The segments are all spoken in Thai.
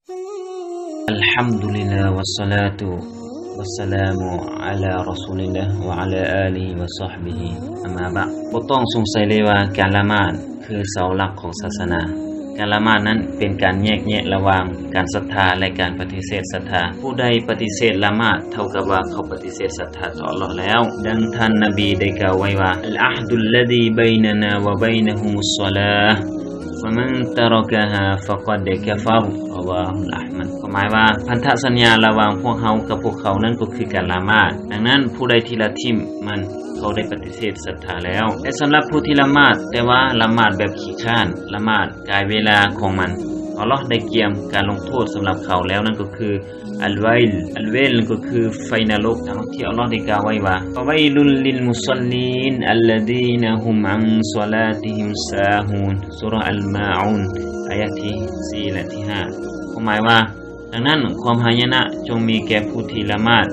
Alhamdulillah wassalatu wassalamu ala rasulillah wa ala alihi wa sahbihi amma ba'd บ่ต้องสงสัยเลยว่าการละหมาดคือเสาหลักของศาสนาการละหมาดนั้นเป็นการแยกแยะระหว่างการศรัทธาและการปฏิเสธศรัทธาผู้ใดปฏิเสธละหมาดเท่ากับว่าเขาปฏิเสธศรัทธาต่ออัลเลาะห์แล้วดังท่านนบีได้กล่าวไว้ว่าอัลอะฮดุลลซีบัยนะนาวะบัยนะฮุมุศศอลาห์فمن تركها فقد كفر رواه احمد หมายว่าพันธสัญญาระหว่างพวกเฮากับพวกเขานั้นก็คือการละหมาดดังนั้นผู้ใดที่ละทิ่มมันเขาได้ปฏิเสธศรัทธาแล้วและสำหรับผู้ที่ละหมาดแต่ว่าละหมาดแบบขี้ข้านละหมาดกายเวลาของมันอัลเลาะห์ได้เกียมการลงโทษสำหรับเขาแล้วนั่นก็คืออัลเวลก็คือไฟนรกดังที่อัลเลาะห์ได้กล่าวไว้ว่าฟะวัยลุลลิลมุศอลลีนอัลลซีนะฮุมอันศอลาติฮิมซาฮูนซูเราะห์อัลมาอูนอายะห์ที่4และที่5หมายว่าดังนั้นความหายนะจงมีแก่ผู้ที่ละหมาด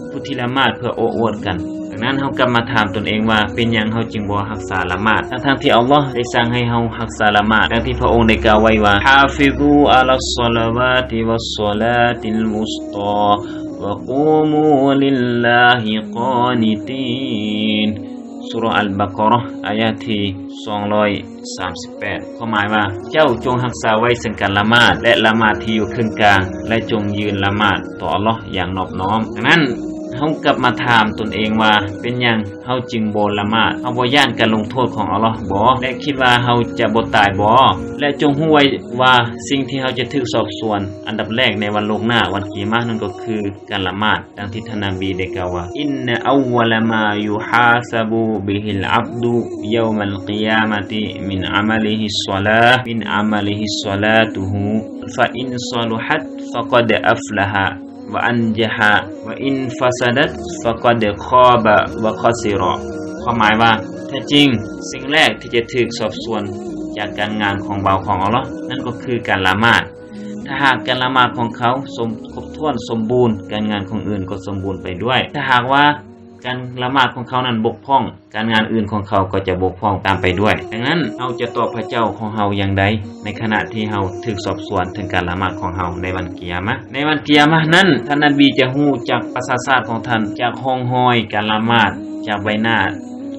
เพื่อโอ้อวดกันดังนั้นเฮากลับมาถามตนเองว่าเป็นหยังเฮาจึงบ่รักษาละหมาดทั้งที่อัลเลาะห์ได้สั่งให้เฮารักษาละหมาดดังที่พระองค์ได้กล่าวไว้ว่าฮาฟิซูอะลัสศอลาวาติวัสศอลาติลมุสตาวะกูมูลิลลาฮิกานิตีนซูเราะห์อัลบะเกาะเราะห์อายะห์ที่238หมายว่าเจ้าจงรักษาไว้ซึ่งการละหมาดและละหมาดที่อยู่ครึ่งกลางและจงยืนละหมาดต่ออัลเลาะห์อย่างนอบน้อมดังนั้นเฮากลับมาถามตนเองว่าเป็นหยังเฮาจึงบ่ละหมาดเฮาบ่ย้านการลงโทษของอัลเลาะห์บ่และคิดว่าเฮาจะบ่ตายบ่และจงรู้ไว้ว่าสิ่งที่เฮาจะถูกสอบสวนอันดับแรกในวันโลกหน้าวันกิยามะห์นั่นก็คือการละหมาดดังที่ท่านนบีได้กล่าวว่าอินนะอัววะลามายุฮาซะบูบิฮิลอับดุยอมัลกิยามะติมินอะมะลิฮิศศอลามินอะมะลิฮิศศอลาตุฮูฟะอินศอลุฮัตฟะกอดอัฟละฮะวะอันญะฮะวะอินฟะซะดัตฟะกอดคอบะวะคอซิรอความหมายว่าแท้จริงสิ่งแรกที่จะถูกสอบสวนจากการงานของบ่าวของอัลเลาะห์นั่นก็คือการละหมาดถ้าหากการละหมาดของเขาครบถ้วนสมบูรณ์การงานของอื่นก็สมบูรณ์ไปด้วยถ้าหากว่าการละหมาดของเขานั้นบกพร่องการงานอื่นของเขาก็จะบกพร่องตามไปด้วยดังนั้นเราจะตอบพระเจ้าของเราอย่างใดในขณะที่เราถูกสอบสวนถึงการละหมาดของเราในวันกิยามะห์ในวันกิยามะห์นั้นท่านนบีจะฮู้จากประสาทของท่านจากห้องห้อยการละหมาดจากใบหน้า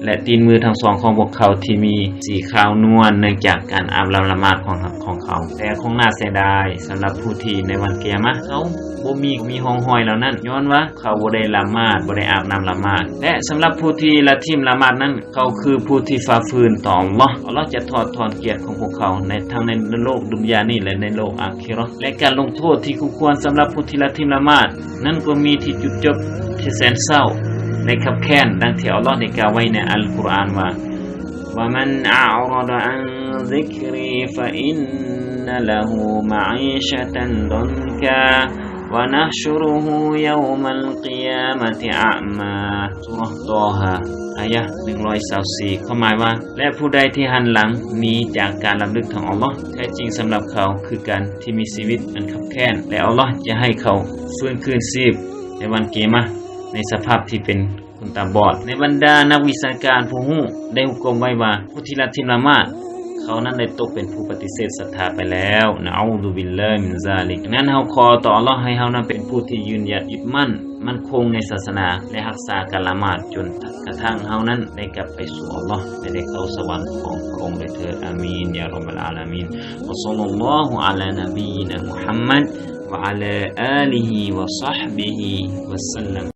และตีนมือทั้งสองของพวกเขาที่มีสีขาวนวลเนื่องจากการอาบละหมาดของเขาแต่คงน่าเสียดายสำหรับผู้ที่ในวันกิยามะห์เขาบ่มีห้องห้อยเหล่านั้นย้อนว่าเขาบ่ได้ละหมาดบ่ได้อาบน้ำละหมาดและสำหรับผู้ที่ละทิ่มละหมาดนั้นเขาคือผู้ที่ฝ่าฝืนต่ออัลเลาะห์จะถอดถอนเกียรติของพวกเขาในทั้งในโลกดุนยานี้และในโลกอาคิเราะห์และการลงโทษที่คู่ควรสำหรับผู้ที่ละทิ่มละหมาดนั้นก็มีที่จุดจบที่แสนเศร้าในขับแค้นดังที่อัลเลาะห์ได้กล่าวไว้ในอัลกุรอานว่าว่ามันอะอรฎะอันซิกรีฟะอินนะละฮูมะอีชะตันดันกาวะนะชุรุฮูยอมัลกิยามะติอะมาซูเราะห์ตอฮาอายะห์124ความหมายว่าและผู้ใดที่หันหลังหนีจากการรำลึกของอัลเลาะห์แท้จริงสำหรับเขาคือการที่มีชีวิตอันขับแค้นและอัลเลาะห์จะให้เขาฟื้นคืนชีพในวันกิยามะห์ในสภาพที่เป็นคนตาบอดในบรรดานักวิชาการผู้ฮู้ได้หุกมไว้ว่าผู้ที่ละทิ่มละหมาดเขานั้นได้ตกเป็นผู้ปฏิเสธศรัทธาไปแล้วนะอูซุบิลลาฮิมินซาลิกนั้นเฮาขอต่ออัลเลาะห์ให้เฮานั้นเป็นผู้ที่ยืนหยัดยึดมั่นคงในศาสนาและรักษาการละหมาดจนกระทั่งเฮานั้นได้กลับไปสู่อัลเลาะห์และได้เข้าสวรรค์ของพระองค์ด้วยเถิดอามีนยาร็อบบัลอาลามีนวะศ็อลลัลลอฮุอะลานบีนะมุฮัมมัดวะอะลาอาลิฮิวะศอฮบิฮิวะซัลลัม